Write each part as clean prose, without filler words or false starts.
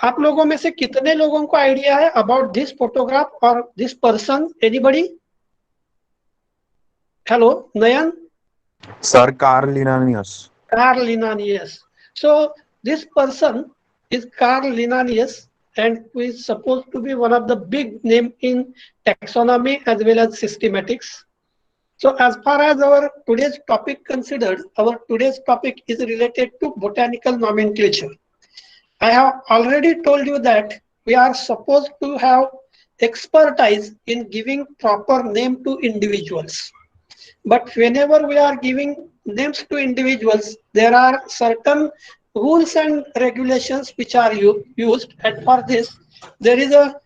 आप लोगों में से कितने लोगों को आइडिया है अबाउट दिस फोटोग्राफ और this person? Anybody? Hello Nayan? Sir, Carl Linnaeus. Carl Linnaeus. So this person is Carl Linnaeus, and who is supposed to be one of the big name in taxonomy as well as systematics. So as far as our today's topic considered, our today's topic is related to botanical nomenclature. I have already told you that we are supposed to have expertise in giving proper name to individuals. But whenever we are giving names to individuals, there are certain rules and regulations which are used, and for this, there is a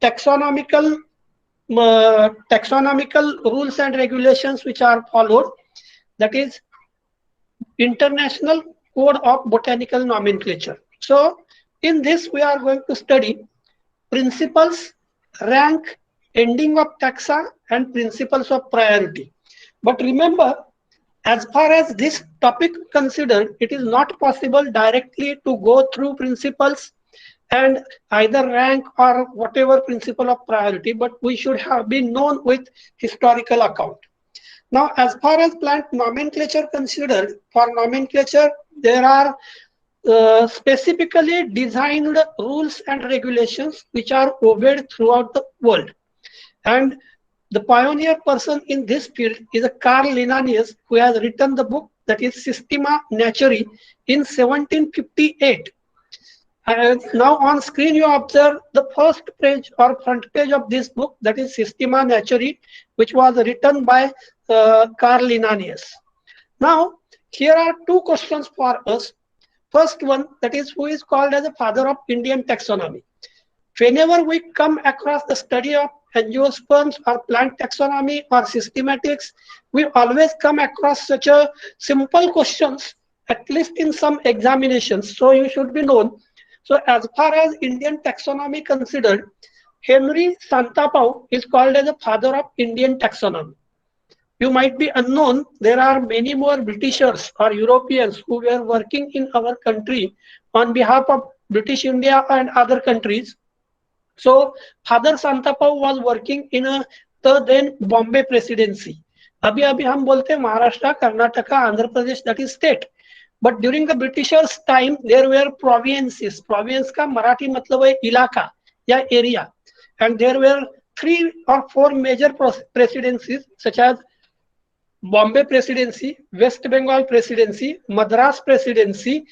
taxonomical taxonomical rules and regulations which are followed. That is International Code of Botanical Nomenclature. So, in this, we are going to study principles, rank, ending of taxa, and principles of priority. But remember, as far as this topic considered, it is not possible directly to go through principles and either rank or whatever principle of priority, but we should have been known with historical account. Now, as far as plant nomenclature considered, for nomenclature, there are specifically designed rules and regulations which are obeyed throughout the world. And the pioneer person in this field is a Carl Linnaeus, who has written the book that is Systema Naturae in 1758. And now on screen you observe the first page or front page of this book, that is Systema Naturae, which was written by Carl Linnaeus. Now here are two questions for us. First one, that is, who is called as the father of Indian taxonomy? Whenever we come across the study of angiosperms or plant taxonomy or systematics, we always come across such a simple questions, at least in some examinations. So you should be known. So as far as Indian taxonomy considered, Henry Santapau is called as the father of Indian taxonomy. You might be unknown, there are many more Britishers or Europeans who were working in our country on behalf of British India and other countries. So Father Santapau was working in the then Bombay presidency. अभी हम बोलते हैं Maharashtra, Karnataka, Andhra Pradesh, that is state. But during the Britishers time, there were provinces. Province का मराठी मतलब है इलाका या area. And there were 3 or 4 major presidencies such as Bombay Presidency, West Bengal Presidency, Madras Presidency,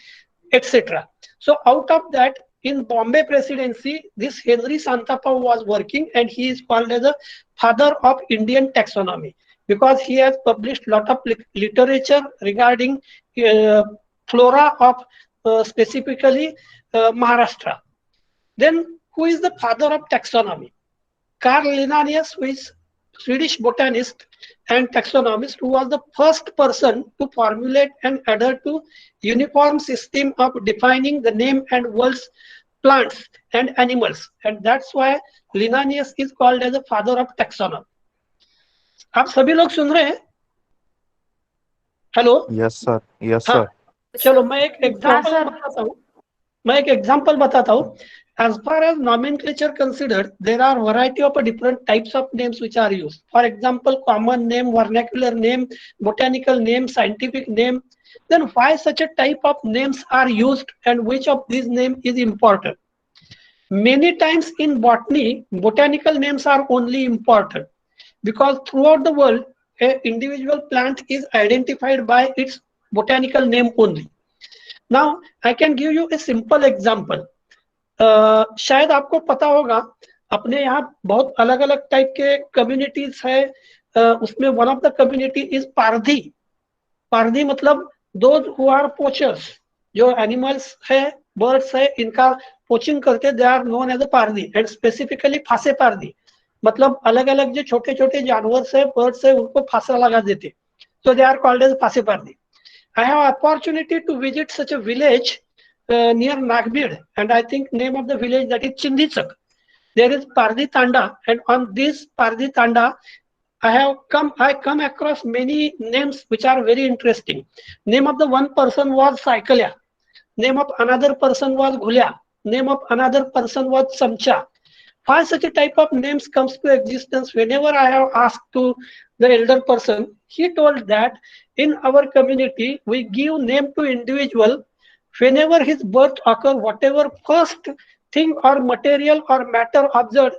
etc. So out of that, in Bombay Presidency, this Henry Santapau was working, and he is called as the father of Indian taxonomy because he has published a lot of literature regarding flora of specifically Maharashtra. Then who is the father of taxonomy? Carl Linnaeus, who is Swedish botanist and taxonomist, who was the first person to formulate and adhere to uniform system of defining the name and words, plants and animals, and that's why Linnaeus is called as the father of taxonomy. आप सभी लोग सुन रहे हैं? Hello? Yes, sir. Yes, हाँ, sir. चलो मैं एक एग्जांपल बताता हूँ. As far as nomenclature considered, there are variety of different types of names which are used. For example, common name, vernacular name, botanical name, scientific name. Then why such a type of names are used and which of these names is important? Many times in botany, botanical names are only important because throughout the world, an individual plant is identified by its botanical name only. Now, I can give you a simple example. शायद आपको पता होगा अपने यहाँ बहुत अलग अलग type के कम्युनिटीज है. उसमें one of the community is Pardhi. Pardhi मतलब दोज हु आर पोचर्स, जो एनिमल्स है, बर्ड्स है, इनका पोचिंग करते, they are known as a Pardhi. And specifically Phanse Pardhi मतलब अलग अलग जो छोटे छोटे जानवर है, बर्ड्स है, उनको फांसा लगा देते. So they are called as फांसे Pardhi. I have opportunity to visit such a village near Nagbir, and I think name of the village, that is Chinditsak. There is Pardi Tanda, and on this Pardi Tanda, I come across many names which are very interesting. Name of the one person was Cyclia. Name of another person was Ghulya. name of another person was Samcha. Why such a type of names comes to existence? Whenever I have asked to the elder person, he told that in our community we give name to individual whenever his birth occur, whatever first thing or material or matter observed,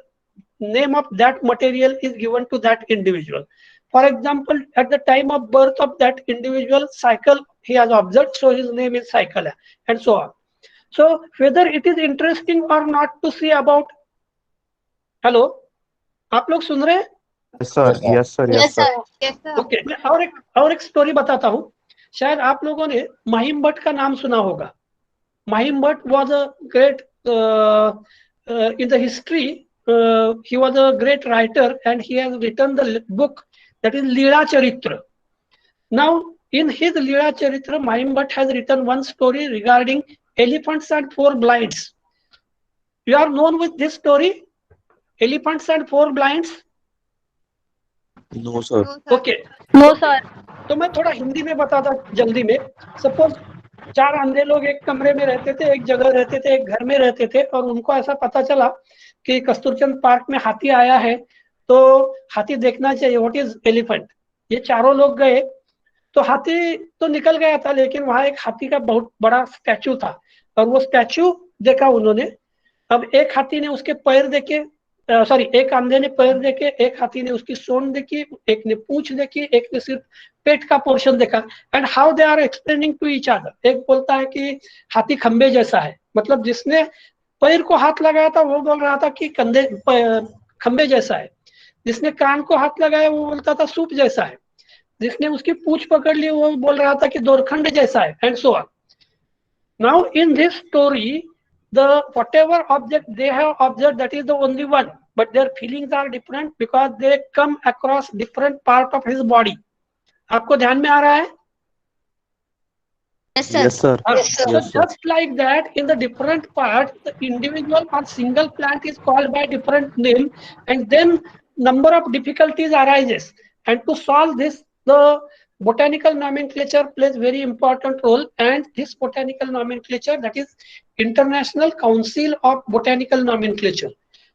name of that material is given to that individual. For example, at the time of birth of that individual, cycle he has observed, so his name is cycle, and so on. So whether it is interesting or not to see about, hello, आप लोग सुन रहे हैं? Yes, sir. Yes, sir. Yes, Yes, sir. sir. Yes, sir. Okay, मैं और एक story बताता हूँ. शायद आप लोगों ने महिम भट्ट का नाम सुना होगा. महिम Bhatt was a great in the history. He was a great writer and he has written the book that is Leela Charitra. Now, in his Leela Charitra, Mahim Bhatt has written one story regarding elephants and four blinds. You are known with this story, elephants and four blinds. No, sir. Okay, No, sir. तो मैं थोड़ा हिंदी में बताता जल्दी में. Suppose 4 अंधे लोग एक कमरे में रहते थे, एक जगह रहते थे, एक घर में रहते थे, और उनको ऐसा पता चला कि कस्तूरचंद पार्क में हाथी आया है, तो हाथी देखना चाहिए. What is elephant? ये चारों लोग गए, तो हाथी तो निकल गया था, लेकिन वहां एक हाथी का बहुत बड़ा स्टैचू था, और वो स्टैचू देखा उन्होंने. अब एक हाथी ने उसके पैर देखे, सॉरी, एक अंधे ने पैर देखे, एक हाथी ने उसकी सूंड देखी, एक ने पूंछ देखी, एक ने सिर्फ पेट का पोर्शन देखा. And how they are explaining to each other. एक बोलता है कि हाथी खंबे जैसा है, मतलब जिसने पैर को हाथ लगाया था वो बोल रहा था कि कंधे खंबे जैसा है. जिसने कान को हाथ लगाया वो बोलता था सूप जैसा है. जिसने उसकी पूंछ पकड़ ली वो बोल रहा था कि दोरखंड जैसा है, and so on. Now in this story, the whatever object they have observed, that is the only one, but their feelings are different because they come across different part of his body. आपको ध्यान में आ रहा है? Yes, sir. Yes, sir. Yes, sir. So Yes, sir. just like that, in the different parts, the individual or single plant is called by different name, and then number of difficulties arises. And to solve this, the botanical nomenclature plays very important role. And this botanical nomenclature, that is International Council of Botanical Nomenclature.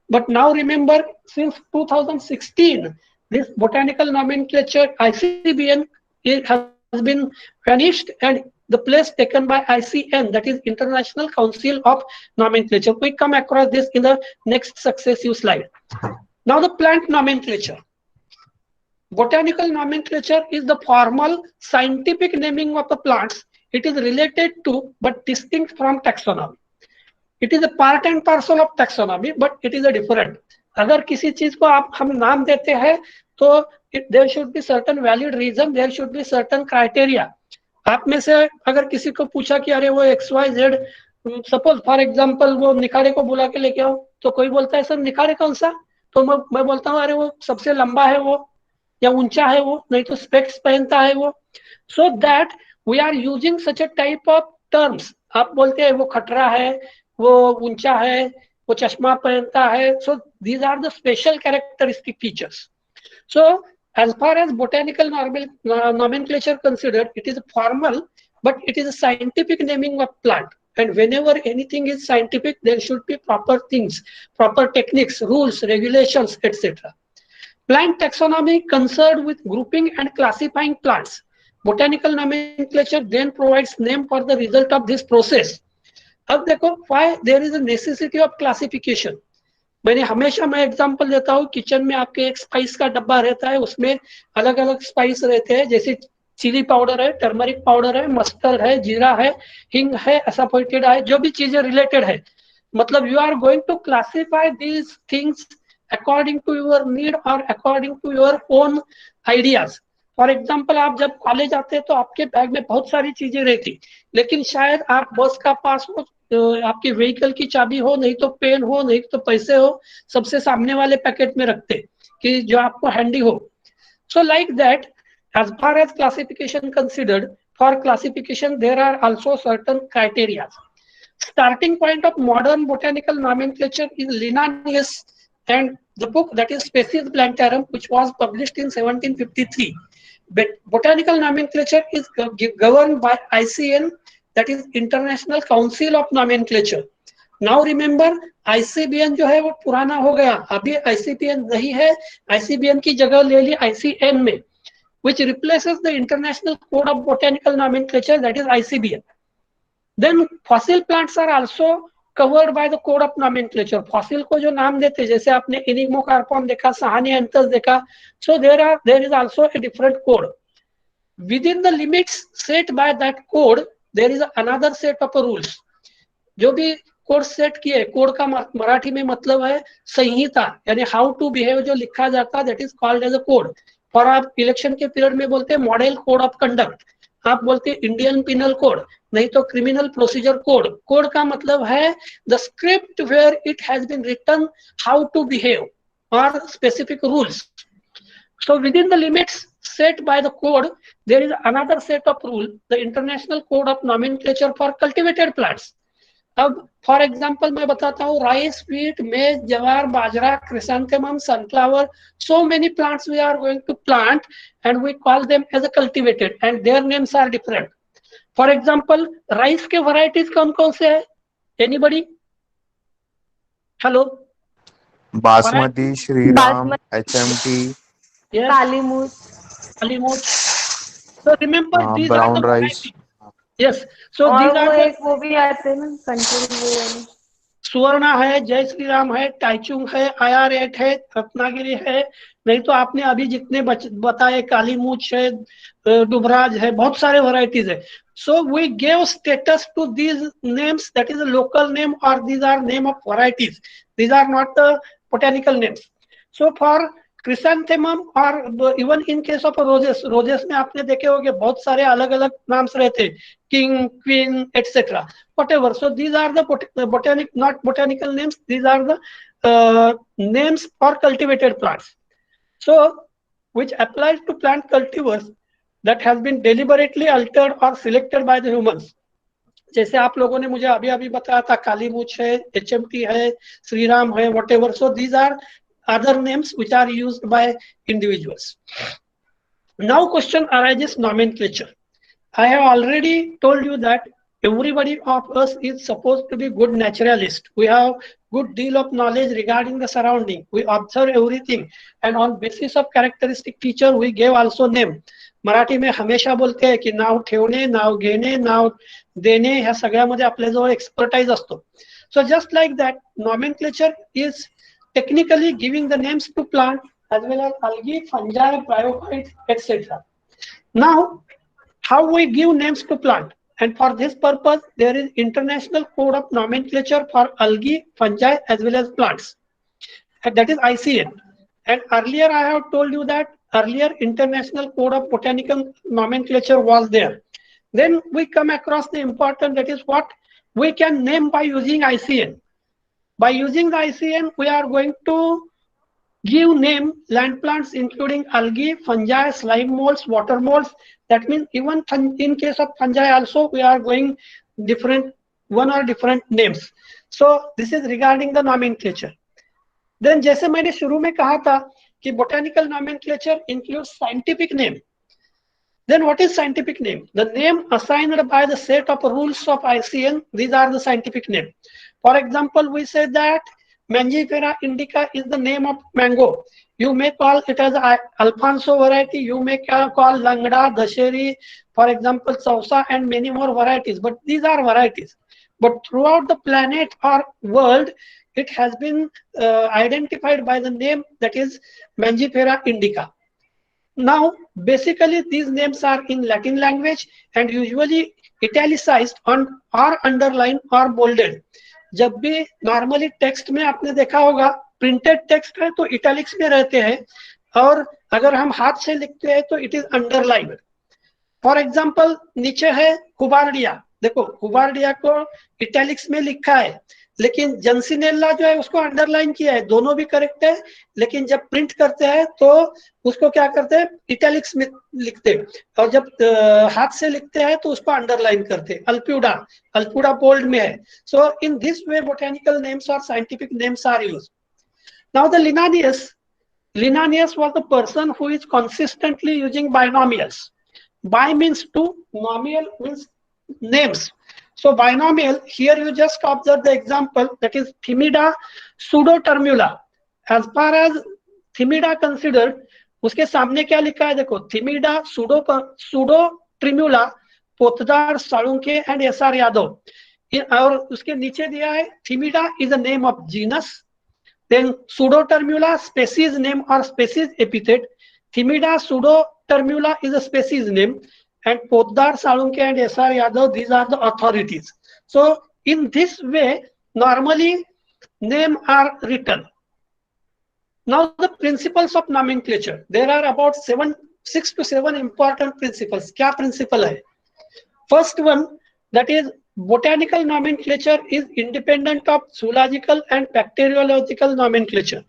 But now remember, since 2016, this botanical nomenclature ICBN has been vanished, and the place taken by ICN, that is International Council of Nomenclature. We come across this in the next successive slide. Now the plant nomenclature. Botanical nomenclature is the formal scientific naming of the plants. It is related to but distinct from taxonomy. It is a part and parcel of taxonomy, but it is a different. अगर किसी चीज को आप हम नाम देते हैं तो there should be certain valid reason, there should be certain criteria. आप में से अगर किसी को पूछा कि अरे वो XYZ, सपोज फॉर एग्जांपल वो निखारे को बुला के लेके आओ, तो कोई बोलता है सर निखारे कौन सा, तो मैं बोलता हूँ अरे वो सबसे लंबा है वो, या ऊंचा है वो, नहीं तो स्पेक्स पहनता है वो. So that we are using such a type of terms. आप बोलते हैं वो खटरा है, वो ऊंचा है, वो चश्मा पहनता है. So these are the special characteristic features. So as far as botanical nomenclature considered, it is formal, but it is a scientific naming of plant. And whenever anything is scientific, there should be proper things, proper techniques, rules, regulations, etc. Plant taxonomy concerned with grouping and classifying plants. Botanical nomenclature then provides name for the result of this process. अब देखो, why there is a necessity of classification. मैं example देता हूँ, kitchen में आपके एक spice का डब्बा रहता है, उसमें अलग अलग स्पाइस रहते हैं, जैसे चिली पाउडर है, टर्मरिक पाउडर है, मस्टर्ड है, जीरा है, हिंग है, एसाफोइटेड है, जो भी चीजें रिलेटेड है. मतलब you are going to classify these things according to your need और according to your own ideas. For example, आप जब कॉलेज आते हैं तो आपके बैग में बहुत सारी चीजें रहती, लेकिन शायद आप बस का पास हो, आपके व्हीकल की चाबी हो, नहीं तो पेन हो, नहीं तो पैसे हो, सबसे सामने वाले पैकेट में रखते कि जो आपको हैंडी हो. So like that, as far as classification considered, for classification there are also certain criteria. Starting point of modern botanical nomenclature is Linnaeus and the book that is Species Blanctarum, which was published in 1753. But botanical nomenclature is governed by ICN, that is International Council of Nomenclature. Now remember, ICBN जो है वो पुराना हो गया, अभी ICBN नहीं है, ICBN की जगह ले ली आईसीएन में, which replaces the International Code of Botanical Nomenclature, that is ICBN. Then fossil plants are also covered by the Code of Nomenclature. Fossil को जो नाम देते, जैसे आपने इनिग्मोकार्पॉन देखा, सहानियांथस देखा, so there is also a different code. Within the limits set by that code, there is another set of rules. जो भी कोड सेट किए, कोड का मराठी में मतलब है संहिता, यानी हाउ टू बिहेव जो लिखा जाता है, that is called as a code. और आप इलेक्शन के पीरियड में बोलते हैं मॉडल कोड ऑफ कंडक्ट, आप बोलते हैं इंडियन पिनल कोड, नहीं तो क्रिमिनल प्रोसीजर कोड. कोड का मतलब है the script where it has been written how to behave और specific rules. So within the limits set by the code, there is another set of rules, the International Code of Nomenclature for cultivated plants. अब for example मैं बताता हूँ, rice, wheat, maize, jowar, bajra, chrysanthemum, sunflower, so many plants we are going to plant and we call them as a cultivated and their names are different. For example, rice के varieties कौन कौन से है? Anybody? Hello. Basmati, Shriram, HMT, Yes. Kalimuch. So remember, these are brown the rice. varieties. Yes. So और these are the वो भी आते हैं ना कंट्रोल, वो वाले सुवर्णा है, जय श्री राम है, टाइचुंग है, IR8 है, रत्नागिरी है, नहीं तो आपने अभी जितने बताए, काली मूछ है, डुबराज है, बहुत सारे वैरायटीज है. So we give status to these names, that is a local name और these are name of varieties, these are not the botanical names. So for chrysanthemum और even in case of roses, roses में आपने देखे होंगे बहुत सारे अलग अलग नाम्स रहते, king, queen, etcetera, whatever. So these are the not botanical names, these are the names for cultivated plants. So which applies to plant cultivars that has been deliberately altered or selected by the humans. जैसे आप लोगों ने मुझे अभी अभी बताया था, काली मूछ है, HMT है, श्रीराम है, whatever. So these are other names which are used by individuals. Now question arises, nomenclature. I have already told you that everybody of us is supposed to be good naturalist. We have good deal of knowledge regarding the surrounding. We observe everything and on basis of characteristic feature we give also name. Marathi में हमेशा बोलते हैं की नाव ठेवणे, नाव घेणे, नाव देणे, ह्या सगळ्यामध्ये आपल्याजवळ एक्सपर्टाइज असतो. So just like that, nomenclature is technically giving the names to plant as well as algae, fungi, bryophytes, etc. Now how we give names to plant, and for this purpose there is International Code of Nomenclature for algae, fungi as well as plants, and that is ICN. And earlier I have told you that earlier International Code of Botanical Nomenclature was there. Then we come across the important, that is what we can name by using ICN. By using the ICN we are going to give name land plants including algae, fungi, slime molds, water molds. That means even in case of fungi also we are going different, one or different names. So this is regarding the nomenclature. Then जैसे मैंने शुरू में कहा था कि botanical nomenclature includes scientific name. Then what is scientific name? The name assigned by the set of rules of ICN, these are the scientific name. For example, we say that Mangifera indica is the name of mango. You may call it as Alfonso variety, you may call Langda, Dasheri, for example, Sausa and many more varieties, but these are varieties. But throughout the planet or world, it has been identified by the name that is Mangifera indica. Now, basically these names are in Latin language and usually italicized on or underlined or bolded. जब भी normally text में आपने देखा होगा, printed text है तो italics में रहते हैं, और अगर हम हाथ से लिखते हैं तो it is underlined. For example नीचे है हुबार्डिया, देखो हुबार्डिया को इटैलिक्स में लिखा है, लेकिन जंसिनेला जो है उसको अंडरलाइन किया है. दोनों भी करेक्ट है, लेकिन जब प्रिंट करते हैं तो उसको क्या करते हैं, इटैलिक्स में लिखते हैं, और जब हाथ से लिखते हैं तो उसको अंडरलाइन करते हैं. अल्पुडा बोल्ड में है. So in this way botanical names और scientific names are used. Now the Linnaeus was the person who is consistently using binomials. Bi means two, nomial means names. So binomial, here you just observe the example, that is Thymida pseudotermula. As far as Thymida considered, उसके सामने क्या लिखा है देखो, Thymida pseudotermula, Potdar, Salunkhe and SR Yadav, और उसके नीचे दिया है Thymida is a name of genus, then pseudotermula species name or species epithet, Thymida pseudotermula is a species name, and Poddar, Salunke and SR Yadav, these are the authorities. So in this way, normally names are written. Now the principles of nomenclature. There are about 6 to 7 important principles. क्या principle है? First one, that is botanical nomenclature is independent of zoological and bacteriological nomenclature.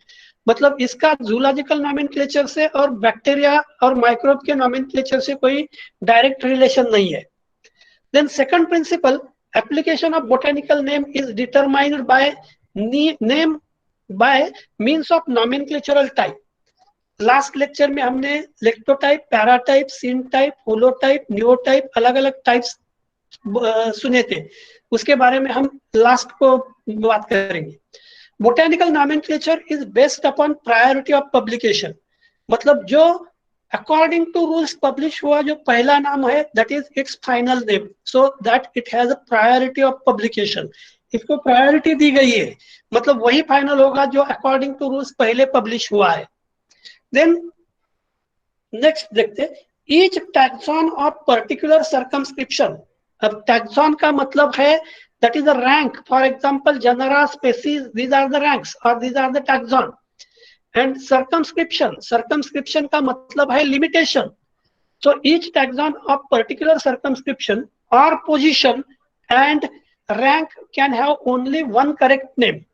मतलब इसका zoological nomenclature से और bacteria और microbe के nomenclature से कोई डायरेक्ट रिलेशन नहीं है. Then second principle, application of botanical name is determined by name by means of nomenclatural type. Last lecture में हमने lectotype, paratype, syntype, holotype, neotype, अलग अलग टाइप्स सुने थे, उसके बारे में हम लास्ट को बात करेंगे. Botanical nomenclature is based upon priority of publication. मतलब जो according to rules publish हुआ जो पहला नाम है, that is its final name, so that it has a priority of publication. इसको priority दी गई है, मतलब वही final होगा जो according to rules पहले publish हुआ है. Then next देखते, each taxon of particular circumscription. अब taxon का मतलब है that is a rank, for example genera, species, these are the ranks or these are the taxon. And circumscription का मतलब है limitation. So each taxon of particular circumscription or position and rank can have only one correct name.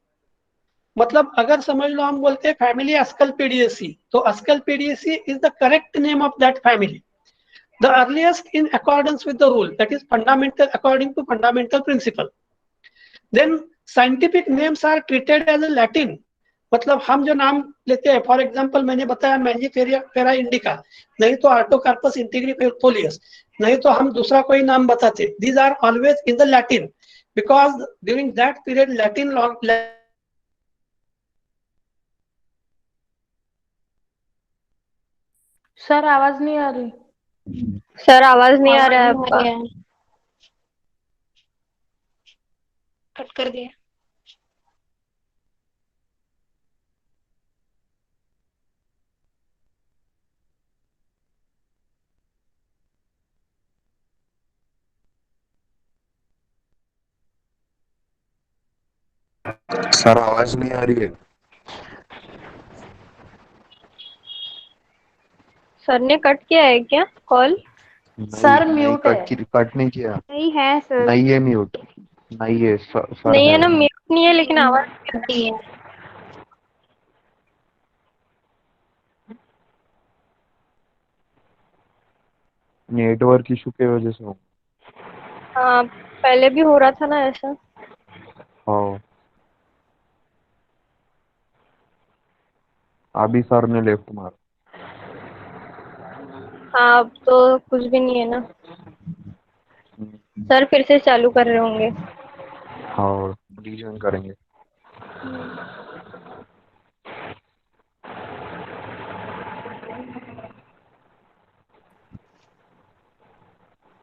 मतलब अगर समझ लो हम बोलते हैं family Asclepiadaceae, तो Asclepiadaceae is the correct name of that family, the earliest in accordance with the rule, that is fundamental, according to fundamental principle. Then scientific names are treated as a Latin. मतलब हम जो नाम लेते हैं, for example मैंने बताया Mangifera indica, नहीं तो आर्टोकार्पस इंटीग्रिफोलियस, नहीं तो हम दूसरा कोई नाम बताते. These are always in the Latin because during that period Latin sir आवाज नहीं आ रही. सर आवाज नहीं आ रहा है आपका. कट कर दिया. सर आवाज नहीं आ रही है. सर ने कट किया है क्या कॉल? सर म्यूट है. कट नहीं किया. नहीं है सर. नहीं है म्यूट. नहीं है सर. नहीं है ना, म्यूट नहीं है लेकिन आवाज कटती है. नेटवर्क इशू के वजह से. हाँ पहले भी हो रहा था ना ऐसा. हाँ अभी सर ने लेफ्ट मारा. हाँ अब तो कुछ भी नहीं है ना. सर फिर से चालू कर रहे होंगे. हाँ रीजन करेंगे.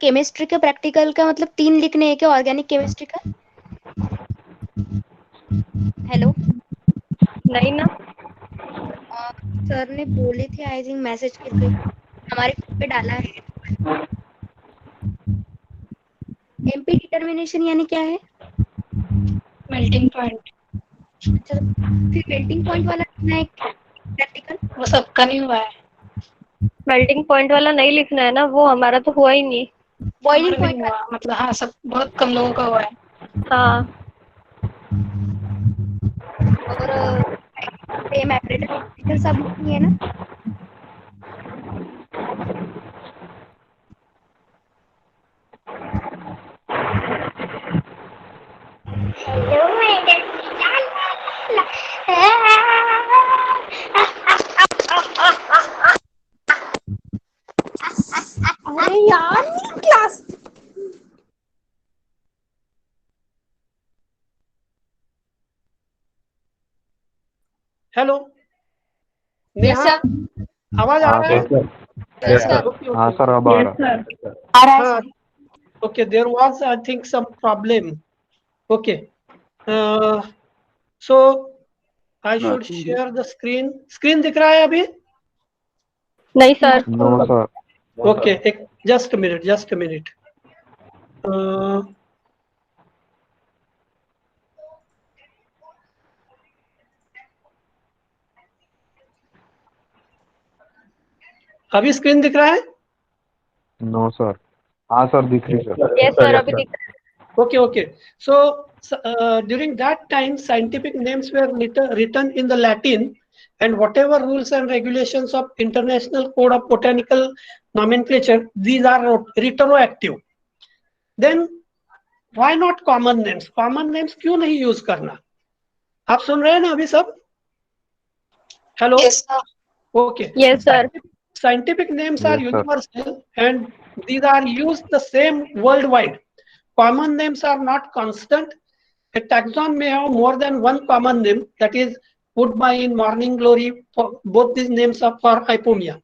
केमिस्ट्री का प्रैक्टिकल का मतलब 3 लिखने हैं क्या ऑर्गेनिक केमिस्ट्री का? हेलो नहीं ना. सर ने बोले थे आई थिंक मैसेज करके हमारे ग्रुप पे डाला है. एमपी डिटरमिनेशन यानी क्या है? Melting point. अच्छा फिर मेल्टिंग पॉइंट वाला लिखना है प्रैक्टिकल? वो सबका नहीं हुआ है. मेल्टिंग पॉइंट वाला नहीं लिखना है ना, वो हमारा तो हुआ ही नहीं. बॉइलिंग पॉइंट हुआ मतलब हाँ सब बहुत कम लोगों का हुआ है. हाँ और सेम एपरेटर सब नहीं है ना? अरे यार class hello yes Neha, sir. आवाज आ रहा है? Yes sir. Okay, हाँ okay. सर, अब आ Yes, रहा है। sir. आ रहा है हाँ, sir. okay, there was I think some problem. Okay, so I should share the screen. Screen दिख रहा है अभी? नहीं सर। No sir. Okay, एक just a minute. अभी स्क्रीन दिख रहा है? No sir. हाँ सर, दिख रही सर। यस सर, अभी दिख रहा है। Okay. So during that time, scientific names were written in the Latin, and whatever rules and regulations of International Code of Botanical Nomenclature, these are retroactive. Then why not common names? Common names क्यों नहीं use करना? आप सुन रहे हैं ना अभी सब? Hello? Yes sir. Okay. Yes sir. Scientific names are Yes, sir. universal and these are used the same worldwide. Common names are not constant. A taxon may have more than one common name, that is woodbine, morning glory. Both these names are for hypomia.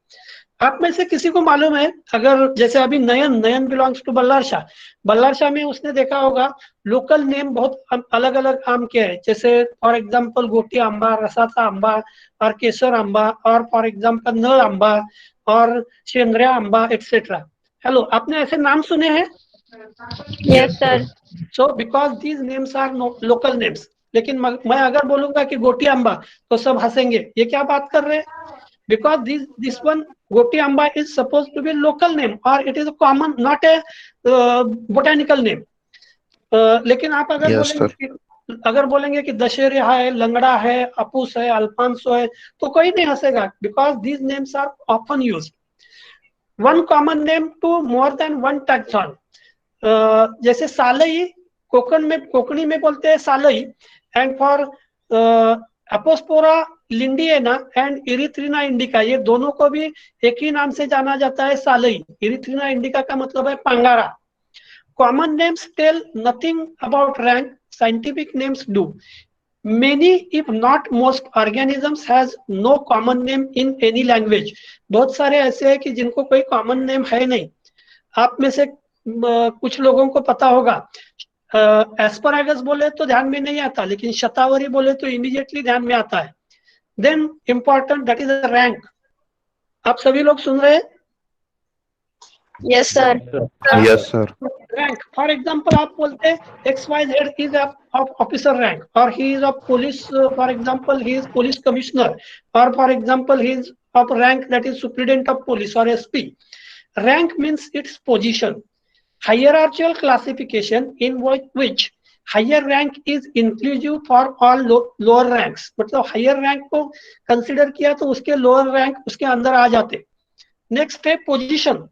आप में से किसी को मालूम है, अगर जैसे अभी नयन बिलोंग्स टू बल्लार शाह में उसने देखा होगा लोकल नेम बहुत अलग अलग आम के हैं, जैसे फॉर एग्जांपल गोटी आंबा, रसाता आंबा और केसर आंबा, और फॉर एग्जांपल नल आंबा और शेंद्रिया आंबा एक्सेट्रा. हेलो, आपने ऐसे नाम सुने हैं? Yes sir. So because these names are local names. लेकिन मैं अगर बोलूंगा कि गोटी अम्बा तो सब हंसेंगे, ये क्या बात कर रहे हैं? Because this one गोटी Amba is supposed to be local name or it is a common, not a botanical name. लेकिन आप अगर बोलेंगे कि दशहरे है, लंगड़ा है, अपूस है, अल्फांसो है, तो कोई नहीं हंसेगा. Because these names are often used. One common name to more than one taxon. जैसे सालई कोकणी में बोलते हैं Salai, and for अपोस्पोरा लिंडिएना and इरिथ्रिना indica, ये दोनों को भी एक ही नाम से जाना जाता है, सालई. इरिथ्रिना इंडिका का मतलब है पांगारा. Common names tell nothing about rank, scientific names do. Many, if not most, organisms has no common name in any language. बहुत सारे ऐसे हैं कि जिनको कोई कॉमन नेम है नहीं. आप में से कुछ लोगों को पता होगा, एस्परागस बोले तो ध्यान में नहीं आता, लेकिन शतावरी बोले तो इमीडिएटली ध्यान में आता है. Then important, that is a rank. आप सभी लोग सुन रहे हैं? Yes sir. Yes sir. Rank, for example आप बोलते हैं XYZ is of officer rank, और he is of police, for example he is police commissioner, और for example he is of rank that is superintendent of police और SP. Rank means its position. Hierarchical classification in which higher rank is inclusive for all lower ranks. मतलब higher rank को consider किया तो उसके lower rank उसके अंदर आ जाते. Next है position,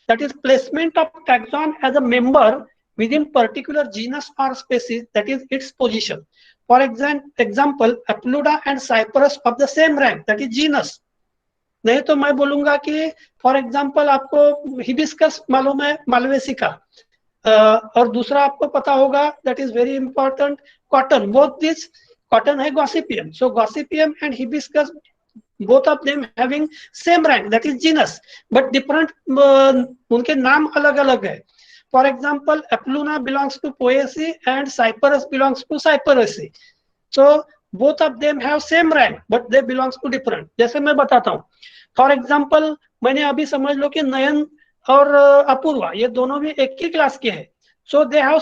that is placement of taxon as a member within particular genus or species, that is its position. For example, Apluda and Cyperus of the same rank, that is genus. नहीं तो मैं बोलूंगा कि for example आपको hibiscus मालूम है, Malvaceae का, और दूसरा आपको पता होगा, that is very important, cotton. Both this, cotton है gossypium, so gossypium and hibiscus both of them having same rank, that is genus, but different, उनके नाम अलग अलग है. फॉर एग्जांपल एप्लूना belongs to Poaceae and Cyperus belongs to Cyperaceae. So both of them have same rank but they belongs to different. जैसे मैं बताता हूँ, फॉर एग्जाम्पल मैंने अभी समझ लो कि नयन और अपूर्वा ये दोनों भी एक ही क्लास के हैं, so they have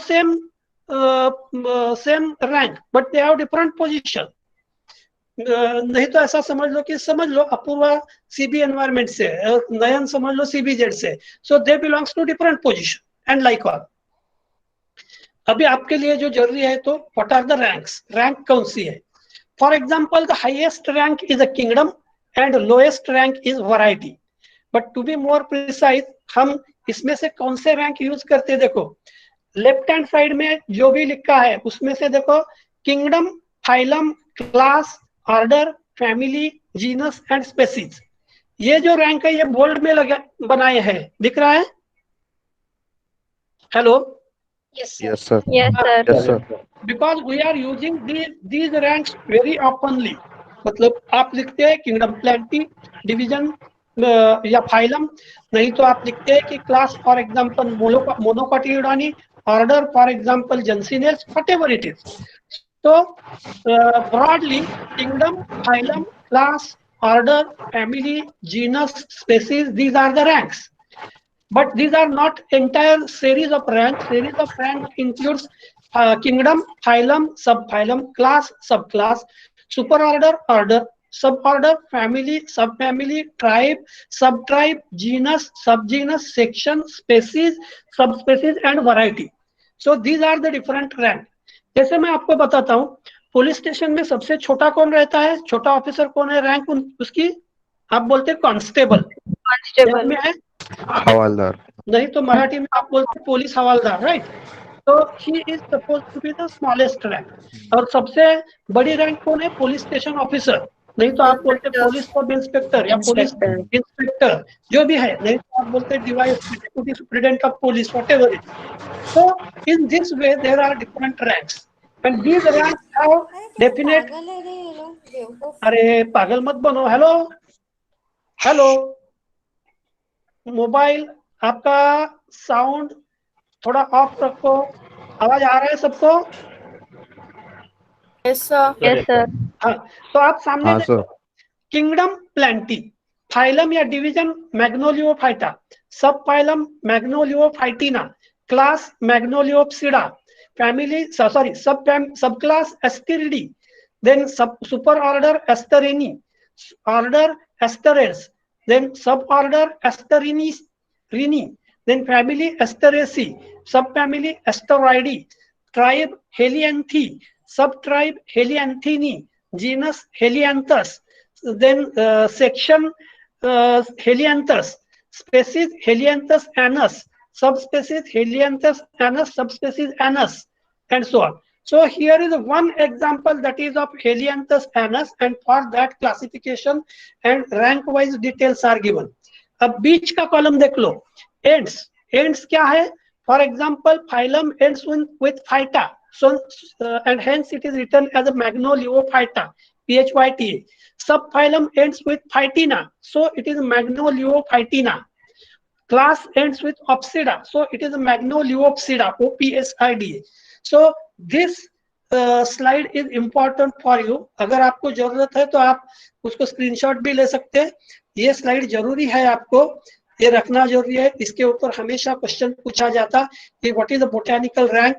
same rank but they have different position. नहीं तो ऐसा समझ लो अपूर्वा CB एनवायरमेंट से और नयन समझ लो CBZ से, so they belongs to different position and like all. अभी आपके लिए जो जरूरी है, तो what are the ranks, rank कौन सी है? For example the highest rank is a kingdom and lowest rank is variety. But to be more precise, हम इसमें से कौन से रैंक यूज करते हैं? देखो लेफ्ट हैंड साइड में जो भी लिखा है उसमें से देखो, kingdom, phylum, class, order, family, genus and species. ये जो रैंक है ये बोल्ड में बनाए हैं, दिख रहा है? Hello? Yes yes sir. Yes sir. Yes sir. Because we are using these ranks very oftenly. मतलब आप लिखते हैं किंगडम प्लेंटी, डिवीजन या फाइलम, नहीं तो आप लिखते हैं कि class for example monocotyledonae, order for example juncales, whatever it is. So broadly, kingdom, phylum, class, order, family, genus, species, these are the ranks. But these are not entire series of rank. Series of rank includes kingdom, phylum, subphylum, class, subclass, superorder, order, suborder, family, subfamily, tribe, subtribe, genus, subgenus, section, species, subspecies, and variety. So these are the different rank. जैसे मैं आपको बताता हूँ, police station में सबसे छोटा कौन रहता है, छोटा ऑफिसर कौन है, रैंक उसकी आप बोलते हैं कांस्टेबल. कांस्टेबल में है हवालदार. नहीं तो मराठी में आप बोलते हैं पुलिस हवालदार, राइट. तो he is suppose to be the smallest rank. और सबसे बड़ी रैंक कौन है, पुलिस स्टेशन ऑफिसर, नहीं तो आप बोलते हैं पुलिस सब इंस्पेक्टर या पुलिस इंस्पेक्टर, जो भी है, नहीं तो आप बोलते हैं deputy superintendent of police, whatever it. So in this way there are different ranks and these ranks have definite. अरे पागल मत बनो. हेलो हेलो, मोबाइल आपका साउंड थोड़ा ऑफ रखो. आवाज आ रहा है सबको? Yes sir. हाँ, तो आप सामने हाँ देखो, सर. किंगडम प्लेंटी, फाइलम या division magnoliophyta, subphylum magnoliophytina, class magnoliopsida, family subclass asteridae, then super order Asterini, order Asteres, then suborder Asterini, then family Asteraceae, subfamily Asteroidi, tribe Helianthi, subtribe Helianthini, genus Helianthus, then section Helianthus, species Helianthus anus, subspecies Helianthus anus, subspecies anus, and so on. So here is one example that is of Helianthus anus, and for that classification and rank wise details are given. अब बीच का column देख लो, ends. Ends क्या है? For example, phylum ends with phyta, so and hence it is written as a Magnoliophyta, PHYTA. Subphylum ends with Phytina, so it is Magnoliophytina. Class ends with Opsida, so it is Magnoliopsida, OPSIDA. So this slide is important for you. अगर आपको जरूरत है तो आप उसको screenshot भी ले सकते हैं. ये स्लाइड जरूरी है, आपको ये रखना जरूरी है. इसके ऊपर हमेशा क्वेश्चन पूछा जाता कि what is the botanical rank,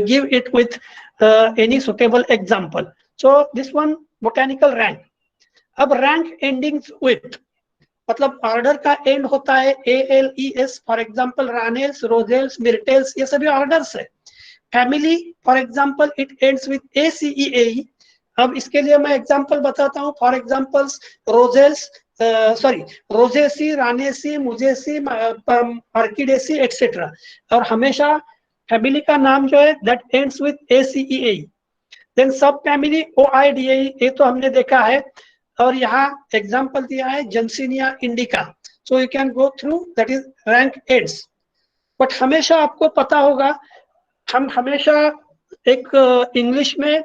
give it with any suitable example. So this one botanical rank. अब रैंक एंडिंग्स विथ, मतलब ऑर्डर का एंड होता है ALES, for example ranales, rosales, myrtales, ये सभी ऑर्डर्स है. Family for example it ends with ACEAE. अब इसके लिए मैं एग्जांपल बताता हूँ. For examples rosales, rosaceae, ranaceae, musaceae, orchidaceae etcetera. और हमेशा फैमिली का नाम जो है that ends with ACEAE. Then सब फैमिली OIDAE, ये तो हमने देखा है. और यहाँ एग्जांपल दिया है juncinia indica. So you can go through, that is rank ends. But हमेशा आपको पता होगा, हम हमेशा एक इंग्लिश में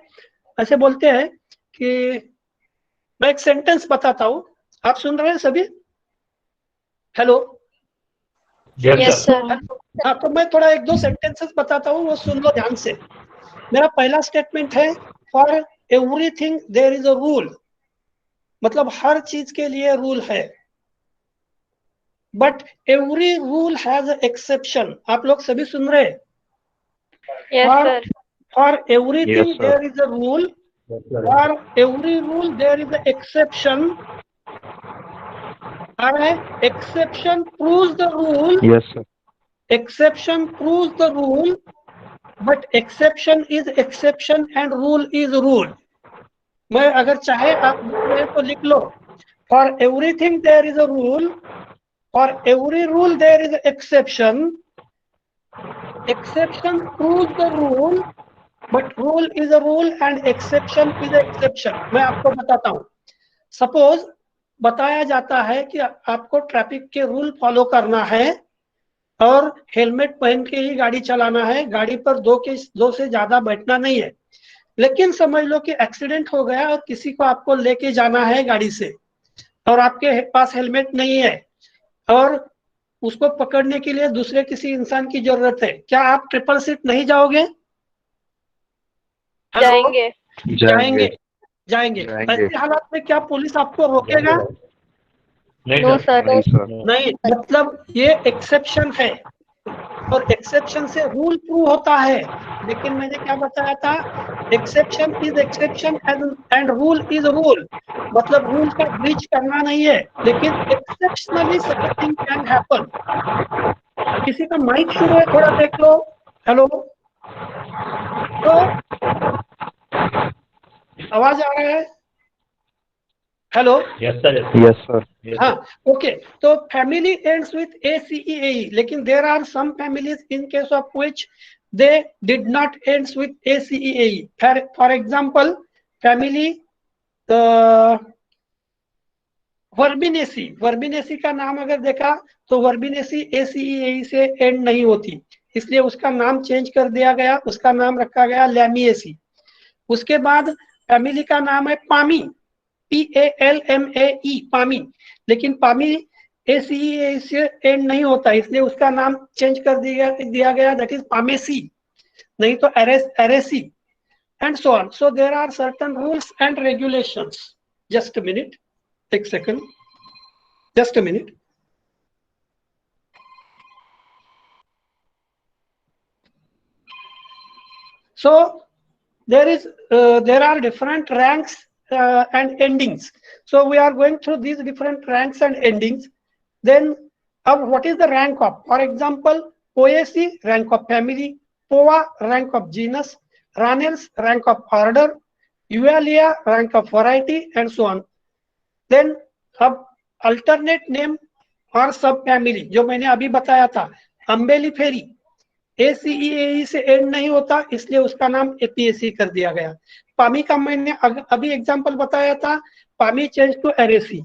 ऐसे बोलते हैं कि मैं एक सेंटेंस बताता हूँ, आप सुन रहे हैं सभी? Hello, yes sir. हाँ, तो मैं थोड़ा एक दो सेंटेंसेस बताता हूँ, वो सुन लो ध्यान से. मेरा पहला स्टेटमेंट है, for everything there is a rule. मतलब हर चीज के लिए रूल है, but every rule has exception. आप लोग सभी सुन रहे हैं? Yes sir. For everything Yes, sir. there is a rule. For every rule there is an exception. Alright, exception proves the rule. Yes, sir. Exception proves the rule, but exception is exception and rule is rule. मैं अगर चाहे आप लिख रहे तो लिख लो. For everything there is a rule. For every rule there is an exception. Exception proves the rule. But rule is a rule and exception is an exception. मैं आपको बताता हूँ. सपोज बताया जाता है कि आपको ट्रैफिक के रूल फॉलो करना है और हेलमेट पहन के ही गाड़ी चलाना है, गाड़ी पर दो से ज्यादा बैठना नहीं है. लेकिन समझ लो कि एक्सीडेंट हो गया और किसी को आपको लेके जाना है गाड़ी से और आपके पास हेलमेट नहीं है और उसको पकड़ने के लिए दूसरे किसी इंसान की जरूरत है, क्या आप ट्रिपल सीट नहीं जाओगे? हेलो? जाएंगे। जाएंगे। जाएंगे। जाएंगे। ऐसे हालात में क्या पुलिस आपको रोकेगा? No sir. नहीं सर। नहीं, मतलब ये एक्सेप्शन है और एक्सेप्शन से रूल प्रूव होता है। लेकिन मैंने क्या बताया था, exception is exception and rule is rule. मतलब रूल का ब्रीच करना नहीं है, लेकिन exceptionally such a thing can happen. किसी का माइक शुरू है, थोड़ा देख लो। हेलो? तो आवाज आ रहा है? हेलो? Yes sir. हाँ, ओके। तो फैमिली एंड्स विथ ACEAE, लेकिन there are some families in case of which they did not ends with ACEAE। For example family Verbenaceae. Verbenaceae का नाम अगर देखा तो वर्बिनेसी ACEAE से एंड नहीं होती, इसलिए उसका नाम चेंज कर दिया गया, उसका नाम रखा गया लैमिएसी। उसके बाद फैमिली का नाम है पामी, PALMAE, पामी, लेकिन पामी ACEAE से एंड नहीं होता, इसलिए उसका नाम चेंज कर दिया गया, दैट इज पामेसी, नहीं तो araceae, and so on. So there are certain rules and regulations. Just a minute, एक second, just a minute. So there are different ranks and endings. So we are going through these different ranks and endings. Then what is the rank of? For example, Poaceae, rank of family; Poa, rank of genus; Ranels, rank of order; Eualia, rank of variety, and so on. Then अब alternate name और सब family जो मैंने अभी बताया था, Umbelliferae ACEAE से and नहीं होता, इसलिए उसका नाम APAC कर दिया गया। पामी का मैंने अभी एग्जांपल बताया था, Palmae change to Arecaceae.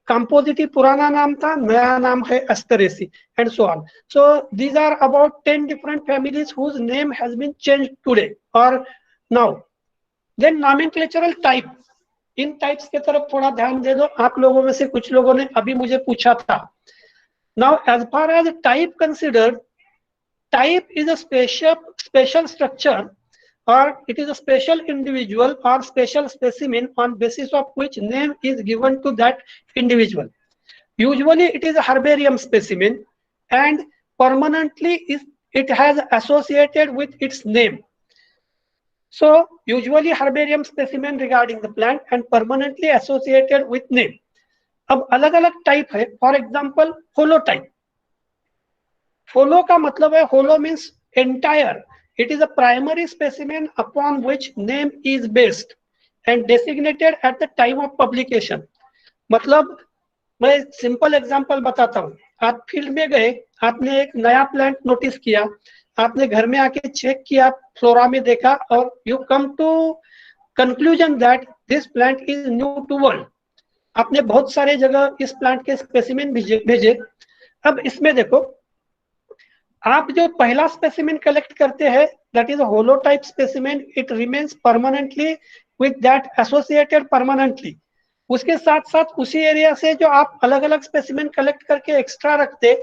Compositae पुराना नाम था, नया नाम है Asteraceae, and so on. So these are about 10 different families whose name has been changed today और now. Then nomenclatural type, in types के तरफ थोड़ा ध्यान दे दो, आप लोगों में से कुछ लोगों ने अभी मुझे पूछा था। Now as far as type considered, type is a special structure, or it is a special individual or special specimen on basis of which name is given to that individual. Usually it is a herbarium specimen and permanently it has associated with its name. So usually herbarium specimen regarding the plant and permanently associated with name. अब अलग अलग type है, for example holotype. होलो का मतलब है, holo means entire, it is a primary specimen upon which name is based and designated at the time of publication. मतलब मैं simple example बताता हूँ, आप फील्ड में गए, आपने एक नया प्लांट नोटिस किया, आपने घर में आके चेक किया, फ्लोरा में देखा और you come to conclusion that this plant is new to world. आपने बहुत सारे जगह इस प्लांट के स्पेसिमेन भेजे। अब इसमें देखो, आप जो पहला स्पेसिमेन कलेक्ट करते हैं that is a holotype specimen, it remains permanently with that associated permanently. उसके साथ साथ उसी एरिया से जो आप अलग अलग स्पेसिमेन कलेक्ट करके एक्स्ट्रा रखते,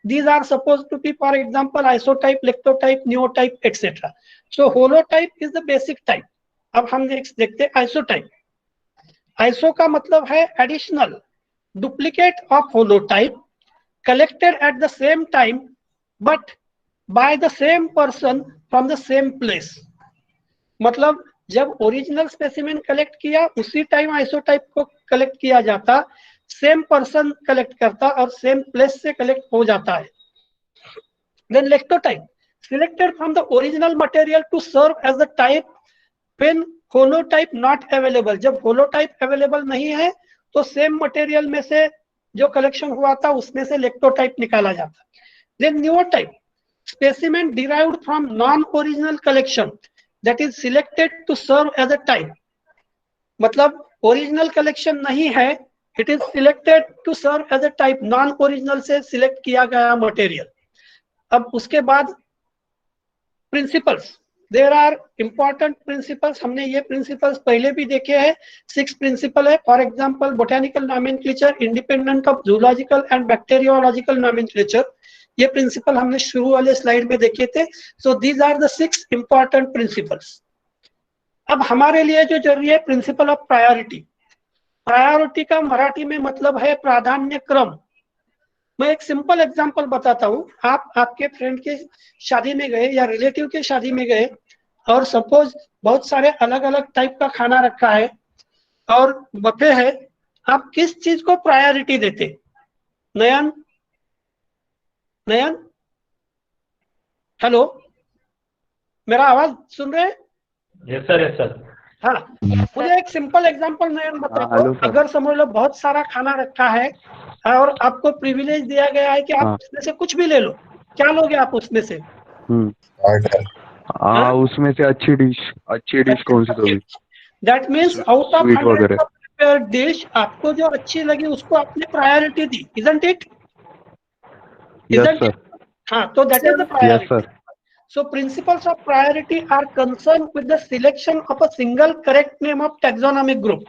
these are suppose to be for example isotype, lectotype, neotype etcetera. So holotype is the basic type. अब हम देखते हैं आइसोटाइप। आइसो का मतलब है additional, duplicate of holotype collected at the same time but by the same person from the same place। मतलब जब original specimen collect किया उसी टाइम आइसोटाइप को कलेक्ट किया जाता, सेम पर्सन कलेक्ट करता और सेम प्लेस से कलेक्ट हो जाता है। Then lectotype, selected from the original material to serve as the type when holotype not available. जब होलोटाइप अवेलेबल नहीं है तो सेम मटेरियल में से जो कलेक्शन हुआ था उसमें से लेक्टोटाइप निकाला जाता। Then neotype, specimen derived from non-original collection that is selected to serve as a type। मतलब ओरिजिनल कलेक्शन नहीं है, it is selected to serve as a type, non original से सिलेक्ट किया गया मटेरियल। अब उसके बाद principles, there are important principles, हमने ये प्रिंसिपल्स पहले भी देखे हैं। 6 प्रिंसिपल है। For example botanical nomenclature independent of zoological and bacteriological nomenclature, ये प्रिंसिपल हमने शुरू वाले स्लाइड में देखे थे। So these are the 6 important principles. अब हमारे लिए जो जरूरी है प्रिंसिपल ऑफ प्रायोरिटी। प्रायोरिटी का मराठी में मतलब है प्राधान्य क्रम। मैं एक सिंपल एग्जांपल बताता हूँ। आप आपके फ्रेंड के शादी में गए या रिलेटिव के शादी में गए और सपोज बहुत सारे अलग अलग टाइप का खाना रखा है और बफे है, आप किस चीज को प्रायोरिटी देते? नयन, नयन, हेलो, मेरा आवाज सुन रहे हैं? Yes sir, yes sir. हाँ, मुझे एक सिंपल एग्जांपल नयन बताओ। Hello sir. अगर समझ लो बहुत सारा खाना रखा है और आपको प्रिविलेज दिया गया है कि आप उसमें से कुछ भी ले लो, क्या लोगे आप उसमें से? उसमें से अच्छी डिश कौन सी होगी? That means out of sweet वगैरह। 100 डिश आपको जो अच्छी लगी उसको आपने priority the, isn't it? Yes sir. हाँ, तो that is the yes priority. Sir. So principles of priority are concerned with the selection of a single correct name of taxonomic group.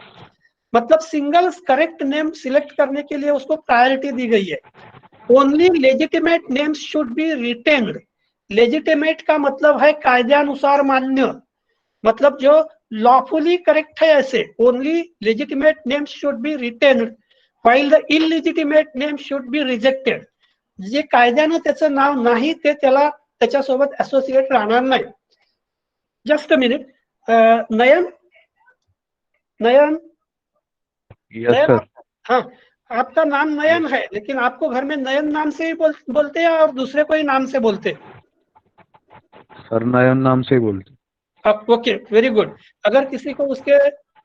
मतलब सिंगल करेक्ट नेम सिलेक्ट करने के लिए उसको priority दी गई है। Only legitimate names should be retained. Legitimate का मतलब है कायद्यानुसार मान्य, मतलब जो लॉफुली करेक्ट है ऐसे। Only legitimate names should be retained while the illegitimate name should be rejected. जे कायद्यानं त्याचं नाव नाही ते त्याला त्याच्यासोबत असोसिएट राहणार नाही। Just a minute, Nayan, Nayan, yes sir. हाँ, आपका नाम नयन है लेकिन आपको घर में नयन नाम से ही बोलते हैं और दूसरे कोई नाम से बोलते हैं? सर नयन नाम से ही बोलते। Okay, very good. अगर किसी को उसके